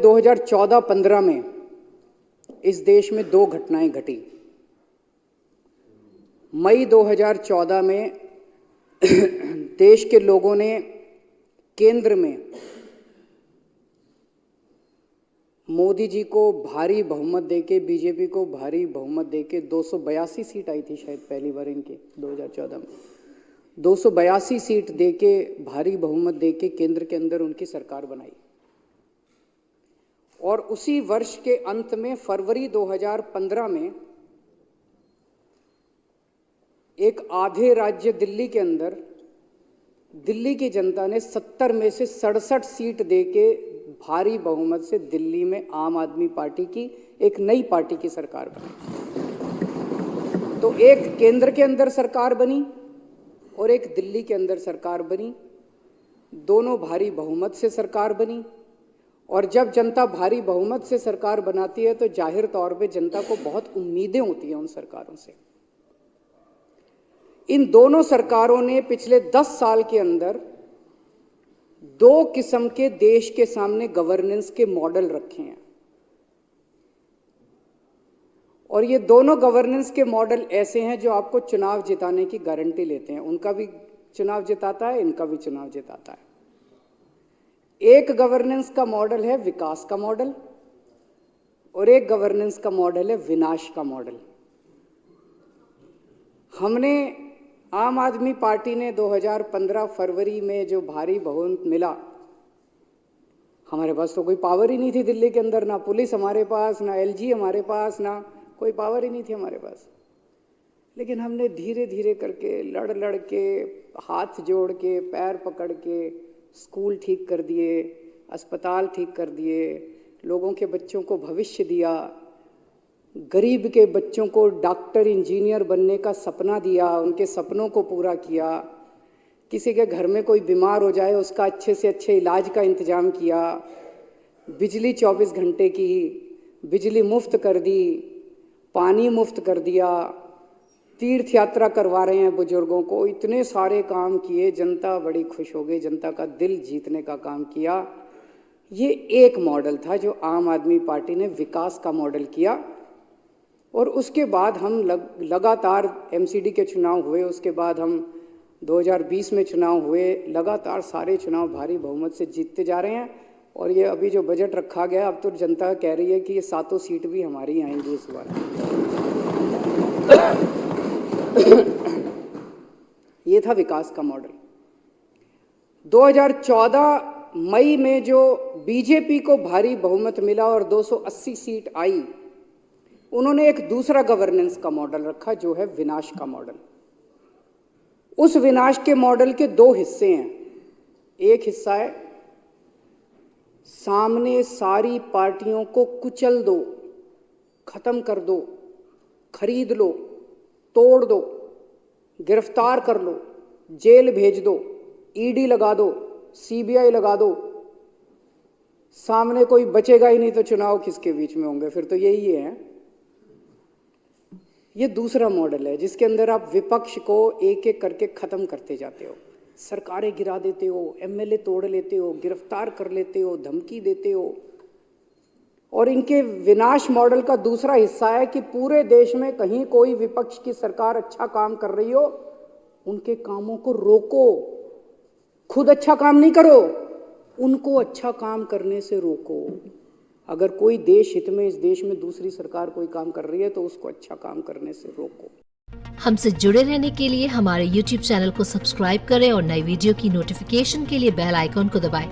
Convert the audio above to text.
2014-15 में इस देश में दो घटनाएं घटी। मई 2014 में देश के लोगों ने केंद्र में मोदी जी को भारी बहुमत देके, बीजेपी को भारी बहुमत देके 282 सीट आई थी शायद पहली बार इनके 2014 में 282 सीट देके, भारी बहुमत देके केंद्र के अंदर उनकी सरकार बनाई। और उसी वर्ष के अंत में फरवरी 2015 में एक आधे राज्य दिल्ली के अंदर दिल्ली की जनता ने 70 में से 67 सीट देके भारी बहुमत से दिल्ली में आम आदमी पार्टी की एक नई पार्टी की सरकार बनी। तो एक केंद्र के अंदर सरकार बनी और एक दिल्ली के अंदर सरकार बनी, दोनों भारी बहुमत से सरकार बनी। और जब जनता भारी बहुमत से सरकार बनाती है तो जाहिर तौर पे जनता को बहुत उम्मीदें होती हैं उन सरकारों से। इन दोनों सरकारों ने पिछले 10 साल के अंदर दो किस्म के देश के सामने गवर्नेंस के मॉडल रखे हैं, और ये दोनों गवर्नेंस के मॉडल ऐसे हैं जो आपको चुनाव जिताने की गारंटी लेते हैं। उनका भी चुनाव जिताता है, इनका भी चुनाव जिताता है। एक गवर्नेंस का मॉडल है विकास का मॉडल और एक गवर्नेंस का मॉडल है विनाश का मॉडल। हमने आम आदमी पार्टी ने 2015 फरवरी में जो भारी बहुमत मिला, हमारे पास तो कोई पावर ही नहीं थी दिल्ली के अंदर, ना पुलिस हमारे पास, ना एलजी हमारे पास, ना कोई पावर ही नहीं थी हमारे पास। लेकिन हमने धीरे धीरे करके लड़ के, हाथ जोड़ के, पैर पकड़ के स्कूल ठीक कर दिए, अस्पताल ठीक कर दिए, लोगों के बच्चों को भविष्य दिया, गरीब के बच्चों को डॉक्टर इंजीनियर बनने का सपना दिया, उनके सपनों को पूरा किया। किसी के घर में कोई बीमार हो जाए उसका अच्छे से अच्छे इलाज का इंतजाम किया। बिजली 24 घंटे की, बिजली मुफ्त कर दी, पानी मुफ्त कर दिया, तीर्थ यात्रा करवा रहे हैं बुजुर्गों को। इतने सारे काम किए, जनता बड़ी खुश हो गई, जनता का दिल जीतने का काम किया। ये एक मॉडल था जो आम आदमी पार्टी ने विकास का मॉडल किया। और उसके बाद हम लगातार एमसीडी के चुनाव हुए, उसके बाद हम 2020 में चुनाव हुए, लगातार सारे चुनाव भारी बहुमत से जीतते जा रहे हैं। और ये अभी जो बजट रखा गया, अब तो जनता कह रही है कि ये 7 सीट भी हमारी आएंगी इस बार। ये था विकास का मॉडल। 2014 मई में जो बीजेपी को भारी बहुमत मिला और 280 सीट आई, उन्होंने एक दूसरा गवर्नेंस का मॉडल रखा जो है विनाश का मॉडल। उस विनाश के मॉडल के दो हिस्से हैं। एक हिस्सा है सामने सारी पार्टियों को कुचल दो, खत्म कर दो, खरीद लो, तोड़ दो, गिरफ्तार कर लो, जेल भेज दो, ईडी लगा दो, सीबीआई लगा दो, सामने कोई बचेगा ही नहीं तो चुनाव किसके बीच में होंगे, फिर तो यही है। ये दूसरा मॉडल है जिसके अंदर आप विपक्ष को एक एक करके खत्म करते जाते हो, सरकारें गिरा देते हो, एमएलए तोड़ लेते हो, गिरफ्तार कर लेते हो, धमकी देते हो। और इनके विनाश मॉडल का दूसरा हिस्सा है कि पूरे देश में कहीं कोई विपक्ष की सरकार अच्छा काम कर रही हो, उनके कामों को रोको, खुद अच्छा काम नहीं करो, उनको अच्छा काम करने से रोको। अगर कोई देश हित में इस देश में दूसरी सरकार कोई काम कर रही है तो उसको अच्छा काम करने से रोको। हमसे जुड़े रहने के लिए हमारे YouTube चैनल को सब्सक्राइब करें और नई वीडियो की नोटिफिकेशन के लिए बेल आइकॉन को दबाएं।